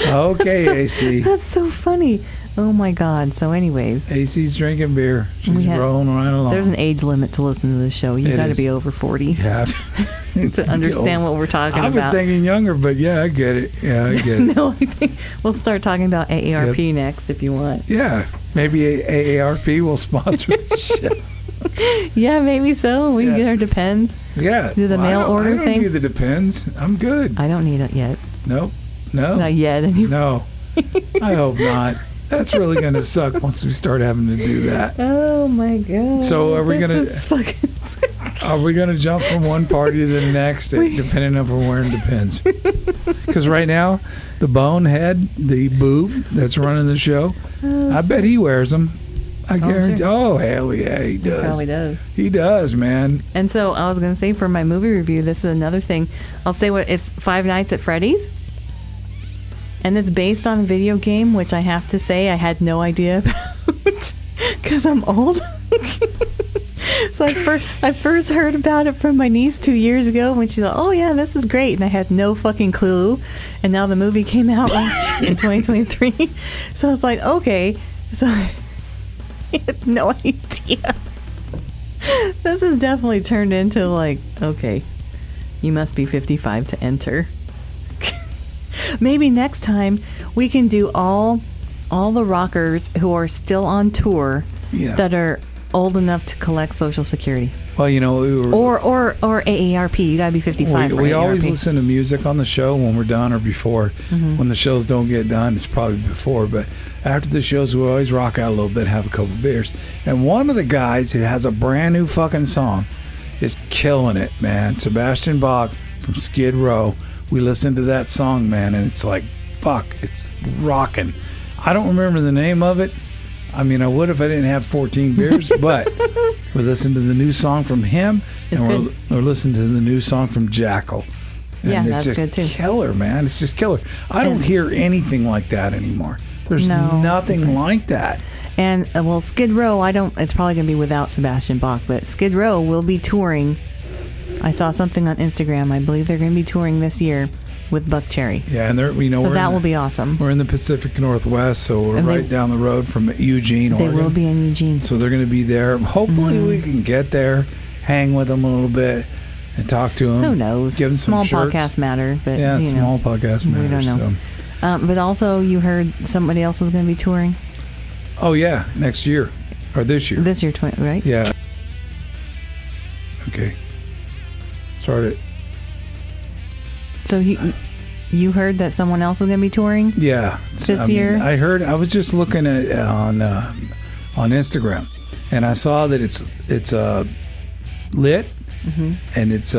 Okay, AC. That's so funny. Oh my God. So anyways. AC's drinking beer. She's rolling right along. There's an age limit to listen to this show. You got to be over 40 to understand what we're talking about. I was thinking younger, but yeah, I get it. Yeah, I get it. No, I think we'll start talking about AARP next if you want. Yeah, maybe AARP will sponsor the show. Yeah, maybe so. We can get our Depends. Yeah. Do the mail order thing. I don't need the Depends. I'm good. I don't need it yet. Nope. No. Not yet. Anyway. No. I hope not. That's really going to suck once we start having to do that. Oh my God. So are we going to jump from one party to the next depending on if we're wearing Depends? Because right now, the bonehead, the boob that's running the show, I bet he wears them. I guarantee. Sure. Oh, hell yeah, he does. He probably does. He does, man. And so I was going to say for my movie review, this is another thing. I'll say it's Five Nights at Freddie's. And it's based on a video game, which I have to say I had no idea about because I'm old. So I first heard about it from my niece 2 years ago when she thought, oh yeah, this is great. And I had no fucking clue. And now the movie came out last year in 2023. So I was like, okay. So I had no idea. This has definitely turned into like, okay, you must be 55 to enter. Maybe next time we can do all the rockers who are still on tour that are old enough to collect Social Security. Well, or AARP. You gotta be 55. We always listen to music on the show when we're done or before. Mm-hmm. When the shows don't get done, it's probably before. But after the shows, we always rock out a little bit, have a couple beers. And one of the guys who has a brand new fucking song is killing it, man. Sebastian Bach from Skid Row. We listened to that song, man, and it's like, fuck, it's rocking. I don't remember the name of it. I mean, I would if I didn't have 14 beers, but we listened to the new song from him, and we're listening to the new song from Jackal. And that's good too. Killer, man. It's just killer. I don't hear anything like that anymore. There's nothing like that. And, Skid Row, it's probably going to be without Sebastian Bach, but Skid Row will be touring. I saw something on Instagram. I believe they're going to be touring this year with Buck Cherry. Yeah, and so that will be awesome. We're in the Pacific Northwest, so we're right down the road from Eugene, Oregon. They will be in Eugene. So they're going to be there. Hopefully we can get there, hang with them a little bit, and talk to them. Who knows? Give them some small shirts. Podcast matter, but yeah, small podcast matter. We don't know. So. But also, you heard somebody else was going to be touring. Oh yeah, next year or this year. This year, right? Yeah. Okay. Start it. So you heard that someone else is going to be touring? Yeah. This year? I heard. I was just looking at on Instagram, and I saw that it's lit, and it's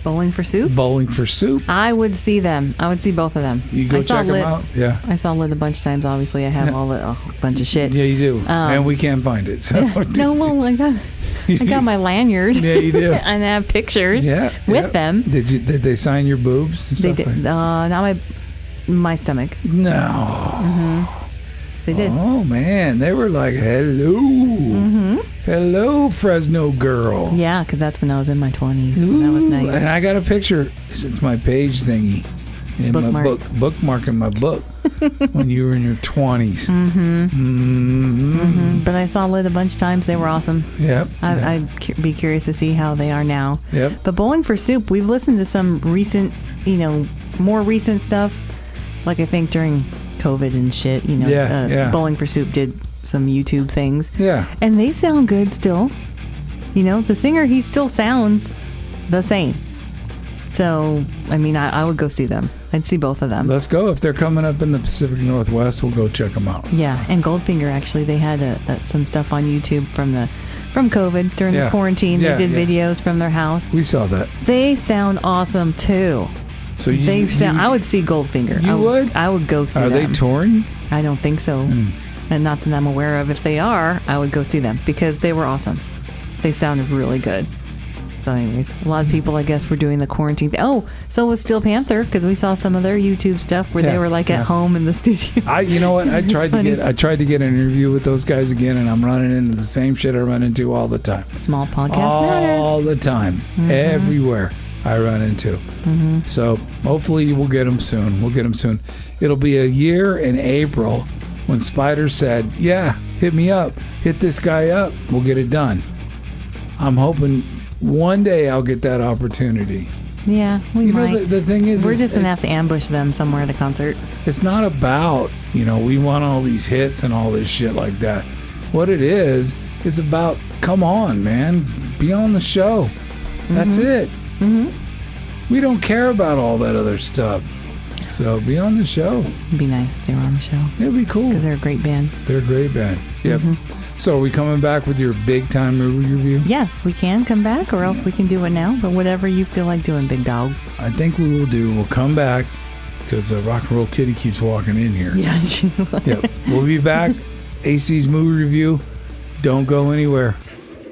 Bowling for Soup. Bowling for Soup. I would see them. I would see both of them. You go check them out. Yeah. I saw Lit a bunch of times. Obviously, I have a bunch of shit. Yeah, you do, and we can't find it. So no, well, I got my lanyard. Yeah, you do. And I have pictures. With them. Did they sign your boobs? And they stuff did. Not my stomach. No. They did. Oh man, they were like, hello, hello, Fresno girl. Yeah, because that's when I was in my 20s. That was nice. And I got a picture. It's my page thingy in my book, bookmarking my book when you were in your 20s. But I saw Lit a bunch of times. They were awesome. Yep. I'd be curious to see how they are now. Yep. But Bowling for Soup, we've listened to some recent, more recent stuff. Like I think during COVID and shit, Bowling for Soup did some YouTube things. Yeah. And they sound good still. The singer, he still sounds the same. So, I mean, I would go see them. I'd see both of them. Let's go. If they're coming up in the Pacific Northwest, we'll go check them out. Yeah. And Goldfinger, actually, they had some stuff on YouTube from COVID during the quarantine. They did videos from their house. We saw that. They sound awesome too. So I would see Goldfinger. You would? I would go see them. Are they touring? I don't think so. And not that I'm aware of. If they are, I would go see them because they were awesome. They sounded really good. So anyways, a lot of people, I guess, were doing the quarantine thing. Oh, so was Steel Panther because we saw some of their YouTube stuff where they were like at home in the studio. You know what? I tried to get an interview with those guys again, and I'm running into the same shit I run into all the time. Small podcast matter. All the time. Everywhere I run into. So hopefully we'll get them soon. It'll be a year in April when Spider said, yeah, hit me up. Hit this guy up. We'll get it done. I'm hoping one day I'll get that opportunity. Yeah, we might. The thing is, we're just going to have to ambush them somewhere at a concert. It's not about, we want all these hits and all this shit like that. What it is, it's about, come on, man. Be on the show. That's it. We don't care about all that other stuff. So be on the show. It'd be nice if they were on the show. It'd be cool. Because they're a great band. Yep. So are we coming back with your big time movie review? Yes, we can come back, or else we can do it now. But whatever you feel like doing, Big Dog. I think we will do. We'll come back because Rock and Roll Kitty keeps walking in here. Yeah, she will. Yep. We'll be back. AC's movie review. Don't go anywhere.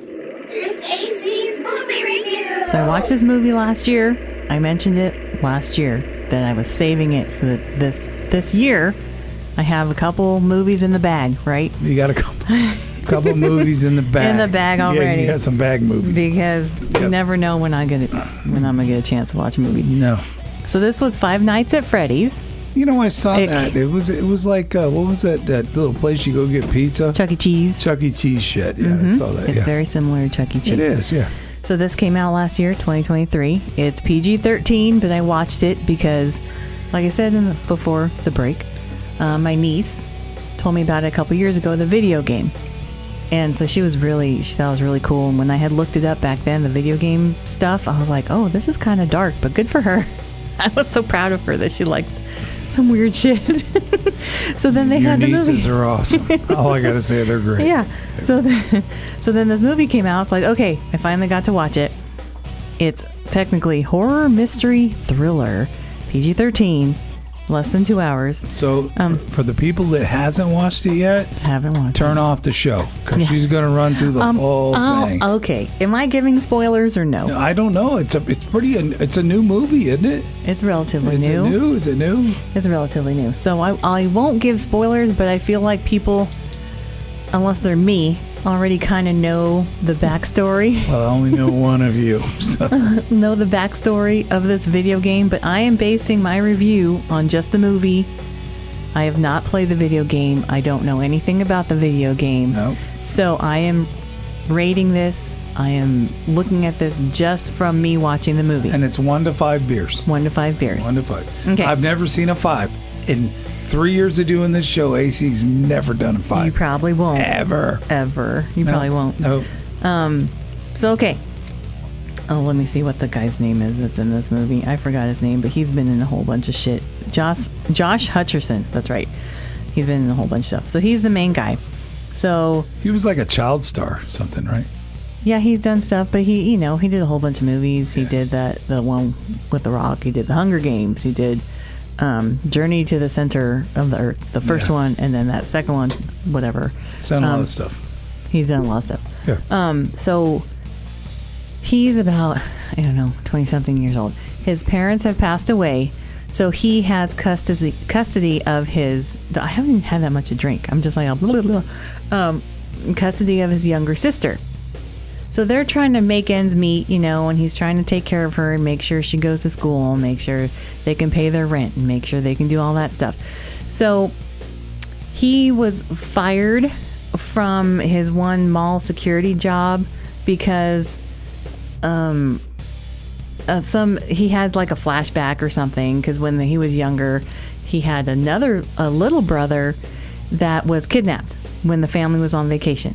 It's AC's movie review. So I watched this movie last year. I mentioned it last year that I was saving it so that this year I have a couple movies in the bag, right? You got a couple movies in the bag. In the bag already. Yeah, you got some bag movies. Because you never know when I'm gonna get a chance to watch a movie. No. So this was Five Nights at Freddie's. I saw that. It was like what was that little place you go get pizza? Chuck E. Cheese. Chuck E. Cheese shit. Yeah, I saw that. It's very similar to Chuck E. Cheese. It is, yeah. So this came out last year, 2023. It's PG-13, but I watched it because, like I said before the break, my niece told me about it a couple years ago, the video game. And so she thought it was really cool. And when I had looked it up back then, the video game stuff, I was like, oh, this is kind of dark, but good for her. I was so proud of her that she liked some weird shit. So then they had the movie. Your nieces are awesome. All I got to say, they're great. Yeah. So then this movie came out. It's like, okay, I finally got to watch it. It's technically horror, mystery, thriller, PG-13, less than 2 hours. So for the people that hasn't watched it yet, turn off the show because she's going to run through the whole thing. Okay. Am I giving spoilers or no? I don't know. It's a new movie, isn't it? It's relatively new. Is it new? It's relatively new. So I won't give spoilers, but I feel like people, unless they're me, already kind of know the backstory. Well, I only know one of you. So. Know the backstory of this video game, but I am basing my review on just the movie. I have not played the video game. I don't know anything about the video game. Nope. So I am rating this. I am looking at this just from me watching the movie. And it's 1 to 5 beers. 1 to 5 beers. 1 to 5. Okay. I've never seen a 5. In 3 years of doing this show, AC's never done a 5. You probably won't. Ever. You probably won't. Nope. So, okay. Oh, let me see what the guy's name is that's in this movie. I forgot his name, but he's been in a whole bunch of shit. Josh Hutcherson. That's right. He's been in a whole bunch of stuff. So he's the main guy. So He was like a child star or something, right? yeah, he's done stuff, but he did a whole bunch of movies. He did the one with The Rock. He did The Hunger Games. He did Journey to the Center of the Earth, the first one, and then that second one, whatever. He's done a lot of stuff. He's done a lot of stuff. Yeah. So he's about, 20-something years old. His parents have passed away, so he has custody of his... I haven't even had that much to drink. I'm just like... Blah, blah, blah. Custody of his younger sister. So they're trying to make ends meet, and he's trying to take care of her and make sure she goes to school, make sure they can pay their rent and make sure they can do all that stuff. So he was fired from his one mall security job because he had like a flashback or something, because when he was younger, he had a little brother that was kidnapped when the family was on vacation.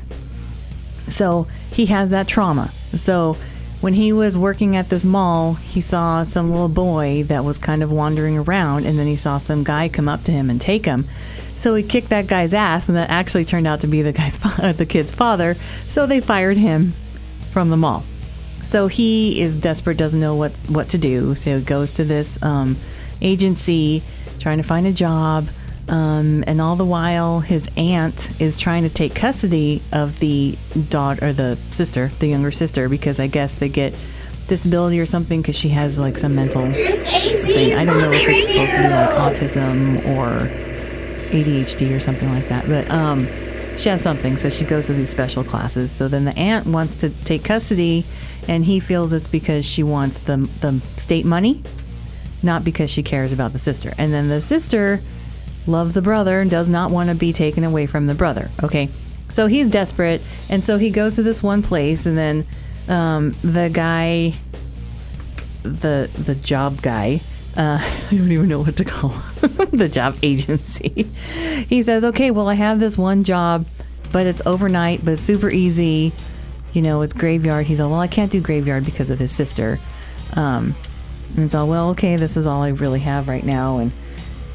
So he has that trauma. So when he was working at this mall, he saw some little boy that was kind of wandering around, and then he saw some guy come up to him and take him. So he kicked that guy's ass, and that actually turned out to be the kid's father. So they fired him from the mall. So he is desperate, doesn't know what to do. So he goes to this agency trying to find a job. And all the while, his aunt is trying to take custody of the daughter, or the sister, the younger sister, because I guess they get disability or something because she has like some mental thing. I don't know if it's supposed to be like autism or ADHD or something like that, but she has something, so she goes to these special classes. So then the aunt wants to take custody, and he feels it's because she wants the state money, not because she cares about the sister. And then the sister loves the brother and does not want to be taken away from the brother. Okay, so he's desperate, and so he goes to this one place, and then the guy, the job guy, I don't even know what to call him, the job agency. He says, okay, well, I have this one job, but it's overnight, but it's super easy. It's graveyard. He's all, well, I can't do graveyard because of his sister. And it's all, well, okay, this is all I really have right now. And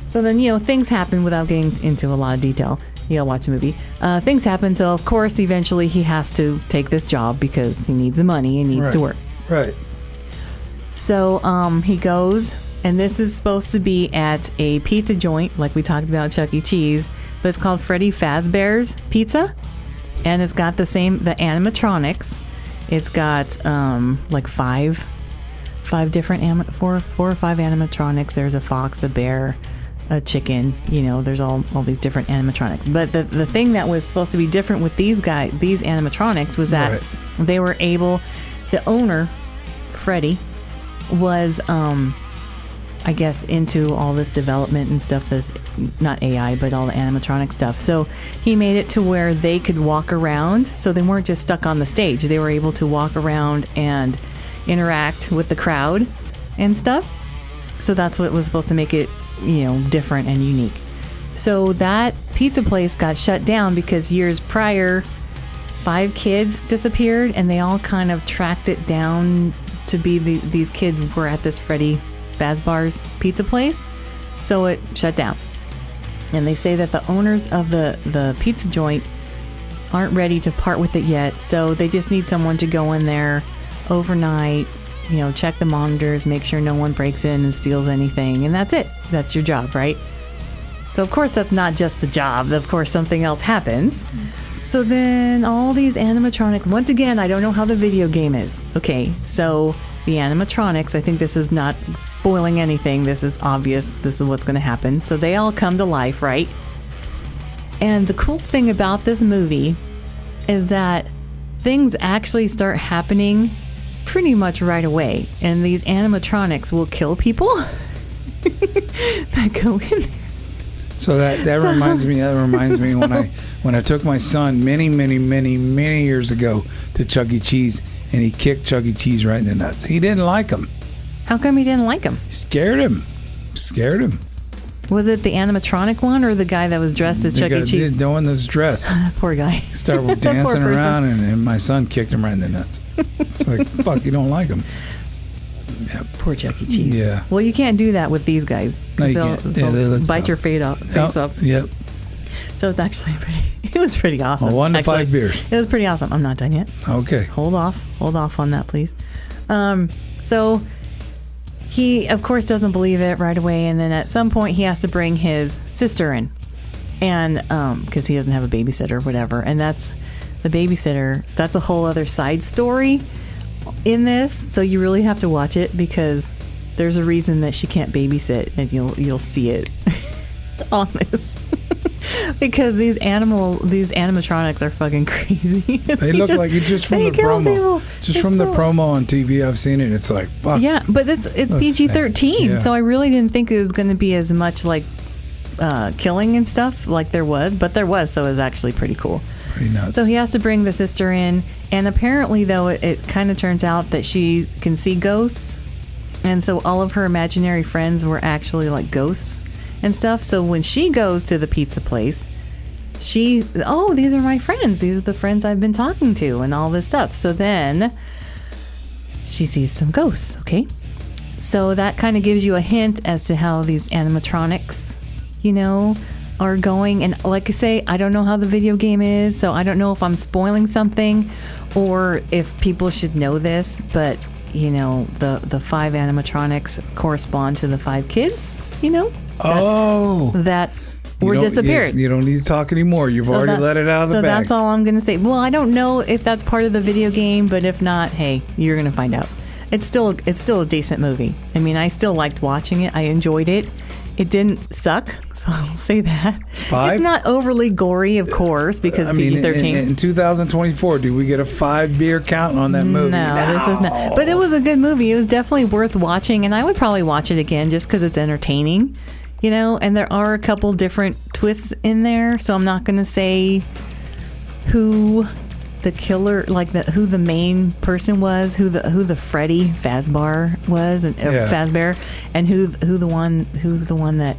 so then, things happen without getting into a lot of detail. You'll watch the movie. Things happen. So, of course, eventually he has to take this job because he needs the money and needs to work. Right. So he goes, and this is supposed to be at a pizza joint, like we talked about, Chuck E. Cheese, but it's called Freddy Fazbear's Pizza. And it's got the animatronics. It's got like four or five animatronics. There's a fox, a bear, a chicken, there's all these different animatronics. But the thing that was supposed to be different with these animatronics was that they were able, the owner, Freddie, was I guess into all this development and stuff, this not AI but all the animatronic stuff. So he made it to where they could walk around, so they weren't just stuck on the stage. They were able to walk around and interact with the crowd and stuff. So that's what was supposed to make it different and unique. So that pizza place got shut down because years prior 5 kids disappeared, and they all kind of tracked it down to be these kids were at this Freddy Fazbear's pizza place. So it shut down, and they say that the owners of the pizza joint aren't ready to part with it yet, so they just need someone to go in there overnight, check the monitors, make sure no one breaks in and steals anything, and that's it. That's your job, right? So of course that's not just the job. Of course something else happens. So then all these animatronics, once again, I don't know how the video game is. Okay, so the animatronics, I think this is not spoiling anything. This is obvious. This is what's going to happen. So they all come to life, right? And the cool thing about this movie is that things actually start happening pretty much right away, and these animatronics will kill people that go in there. So that reminds me when I took my son many years ago to Chuck E. Cheese, and he kicked Chuck E. Cheese right in the nuts. He didn't like him. How come he didn't like him? Scared him. Was it the animatronic one or the guy that was dressed as Chuck E. Cheese? The one that's dressed. Poor guy. Started dancing around, and my son kicked him right in the nuts. Like, fuck, you don't like him. Yep. Poor Chuck E. Cheese. Yeah. Well, you can't do that with these guys. No, you can't. Yeah, they look bite tough. your face up. Yep. So it's actually it was pretty awesome. Well, 1 to 5 beers. It was pretty awesome. I'm not done yet. Okay. Hold off on that, please. So he, of course, doesn't believe it right away, and then at some point he has to bring his sister in, and because he doesn't have a babysitter or whatever, and that's the babysitter. That's a whole other side story in this, so you really have to watch it because there's a reason that she can't babysit, and you'll see it on this. Because these animatronics are fucking crazy. They look like it just from the promo. The promo on TV, I've seen it. It's like, fuck. Yeah, but it's PG-13, yeah. so I really didn't think it was going to be as much like killing and stuff like there was, but there was, so it was actually pretty cool. Pretty nuts. So he has to bring the sister in, and apparently, though, it kind of turns out that she can see ghosts, and so all of her imaginary friends were actually like ghosts and stuff. So when she goes to the pizza place, these are my friends. These are the friends I've been talking to and all this stuff. So then she sees some ghosts, okay? So that kind of gives you a hint as to how these animatronics, are going. And like I say, I don't know how the video game is, so I don't know if I'm spoiling something or if people should know this, but, the 5 animatronics correspond to the 5 kids, that were disappeared. You don't need to talk anymore. You've already let it out of the bag. So that's all I'm going to say. Well, I don't know if that's part of the video game, but if not, hey, you're going to find out. It's still a decent movie. I mean, I still liked watching it. I enjoyed it. It didn't suck, so I'll say that. 5? It's not overly gory, of course, because PG-13. In 2024, do we get a 5 beer count on that movie? No, this is not. But it was a good movie. It was definitely worth watching, and I would probably watch it again just because it's entertaining. And there are a couple different twists in there, so I'm not going to say who the killer, who the main person was, who the Freddy Fazbear was, and Fazbear, and who's the one that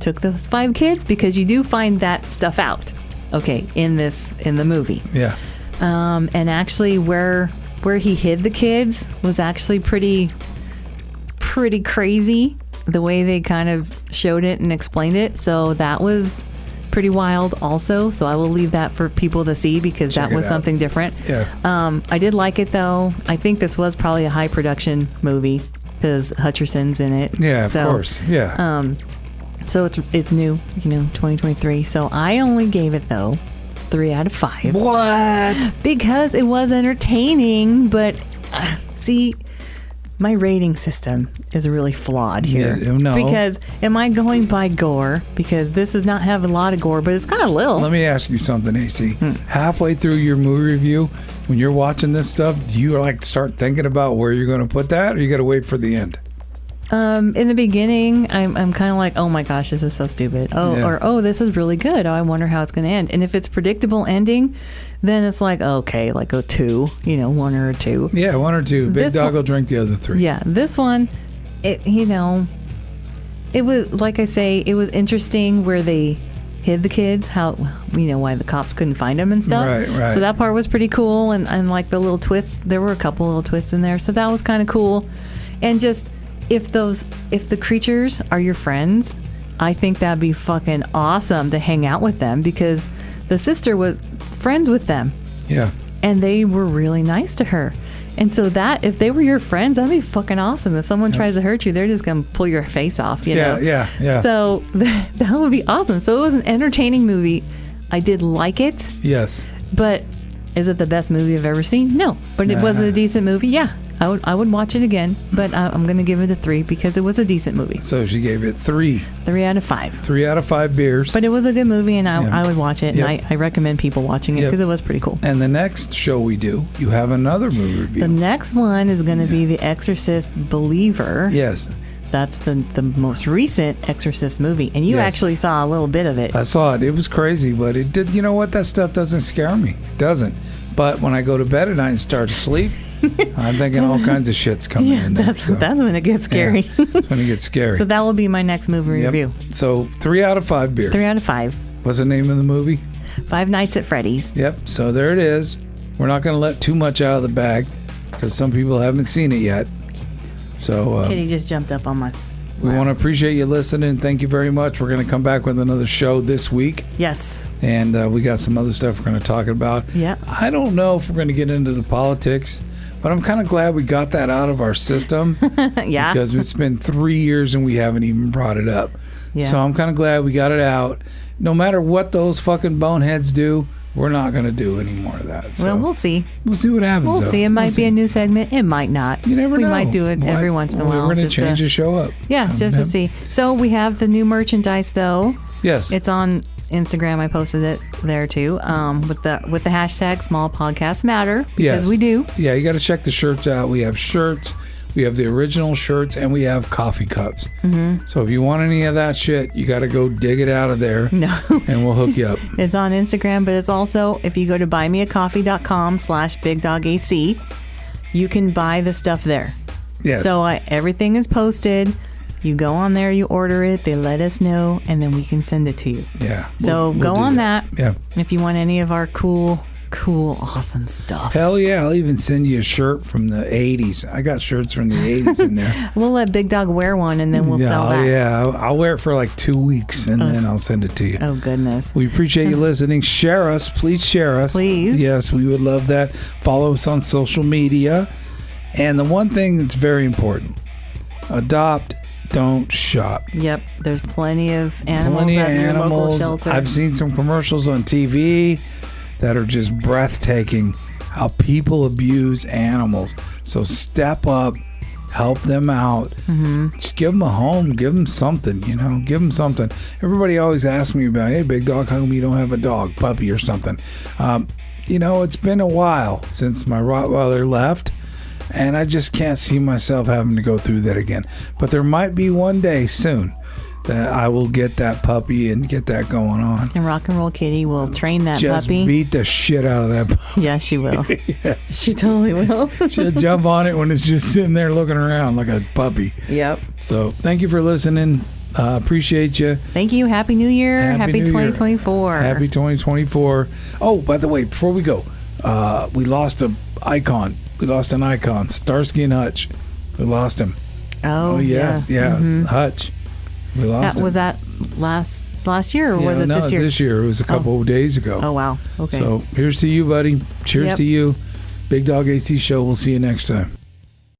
took those 5 kids, because you do find that stuff out, okay, in the movie. Yeah. And actually, where he hid the kids was actually pretty crazy. The way they kind of showed it and explained it. So that was pretty wild also. So I will leave that for people to see because that was something different. Yeah. I did like it though. I think this was probably a high production movie because Hutcherson's in it. Yeah, of course. Yeah. So it's new, 2023. So I only gave it though 3 out of 5. What? Because it was entertaining, but see, my rating system is really flawed here. Yeah, no. Because am I going by gore? Because this does not have a lot of gore, but it's got a little. Let me ask you something, AC. Halfway through your movie review, when you're watching this stuff, do you start thinking about where you're going to put that, or you got to wait for the end? In the beginning, I'm kind of like, oh my gosh, this is so stupid. Or this is really good. Oh, I wonder how it's going to end. And if it's predictable ending, then it's like, okay, like a 2, 1 or 2. Yeah, 1 or 2. Big Dog will drink the other 3. Yeah, this one, it was, like I say, it was interesting where they hid the kids, how, why the cops couldn't find them and stuff. Right. So that part was pretty cool. And like the little twists, there were a couple little twists in there. So that was kind of cool. And just, if the creatures are your friends, I think that'd be fucking awesome to hang out with them because the sister was friends with them. Yeah. And they were really nice to her. And so that, if they were your friends, that'd be fucking awesome. If someone tries to hurt you, they're just going to pull your face off, know? Yeah. So that would be awesome. So it was an entertaining movie. I did like it. Yes. But is it the best movie I've ever seen? No. But was it a decent movie? Yeah. I would watch it again, but I'm going to give it a 3 because it was a decent movie. So she gave it 3. 3 out of 5. 3 out of 5 beers. But it was a good movie, and Yeah. I would watch it. Yep. And I recommend people watching it Yep. because it was pretty cool. And the next show we do, you have another movie review. The next one is going to be The Exorcist Believer. Yes. That's the most recent Exorcist movie. And you Yes. actually saw a little bit of it. I saw it. It was crazy, but it did. You know what? That stuff doesn't scare me. It doesn't. But when I go to bed at night and start to sleep, I'm thinking all kinds of shit's coming in there. That's when it gets scary. Yeah, that's when it gets scary. So that will be my next movie Yep. review. So 3 out of 5 beers. 3 out of 5. What's the name of the movie? Five Nights at Freddie's. Yep. So there it is. We're not going to let too much out of the bag because some people haven't seen it yet. So Kitty just jumped up on my... we want to appreciate you listening. Thank you very much. We're going to come back with another show this week. Yes. And we got some other stuff we're going to talk about. Yeah. I don't know if we're going to get into the politics, but I'm kind of glad we got that out of our system. Yeah. Because it's been 3 years and we haven't even brought it up. Yeah. So I'm kind of glad we got it out. No matter what those fucking boneheads do, we're not going to do any more of that. So Well, we'll see. we'll see what happens. We'll though. see. It might be see. a new segment. It might not. You never we know. might do it every once in a while. We're going to just change the show up. Yeah, just to see. So we have the new merchandise, though. Yes. It's on Instagram. I posted it there too. With the hashtag Small Podcasts Matter, because Yes. we do. Yeah, you got to check the shirts out. We have shirts, we have the original shirts, and we have coffee cups. Mm-hmm. So if you want any of that shit, you got to go dig it out of there. No. And we'll hook you up. It's on Instagram, but it's also, if you go to buymeacoffee.com/BigDogAC, you can buy the stuff there. Yes. So everything is posted. You go on there, you order it, they let us know, and then we can send it to you. Yeah. So we'll go do on that. Yeah. If you want any of our cool, awesome stuff. Hell yeah. I'll even send you a shirt from the 80s. I got shirts from the 80s in there. We'll let Big Dog wear one, and then we'll sell that. Yeah. I'll wear it for like 2 weeks and then I'll send it to you. Oh, goodness. We appreciate you listening. Share us. Please share us. Please. Yes, we would love that. Follow us on social media. And the one thing that's very important, adopt, don't shop. Yep. There's plenty of animals at your local shelter. I've seen some commercials on TV that are just breathtaking, how people abuse animals. So step up, help them out. Mm-hmm. Just give them a home, give them something, give them something. Everybody always asks me about, hey, Big Dog, how come you don't have a dog, puppy or something? It's been a while since my Rottweiler left, and I just can't see myself having to go through that again. But there might be one day soon that I will get that puppy and get that going on. And Rock and Roll Kitty will train that Just puppy. beat the shit out of that puppy. Yeah, she will. Yeah. She totally will. She'll jump on it when it's just sitting there looking around like a puppy. Yep. So thank you for listening. Appreciate you. Thank you. Happy New Year. Happy New Year. 2024. Happy 2024. Oh, by the way, before we go, we lost an icon. We lost an icon. Starsky and Hutch. We lost him. Oh, yes. Yeah. Mhm. Hutch. We lost him. Was that last year, or was it no, this year? This year. It was a couple of days ago. Oh, wow. Okay. So here's to you, buddy. Cheers Yep. to you. Big Dog AC Show. We'll see you next time.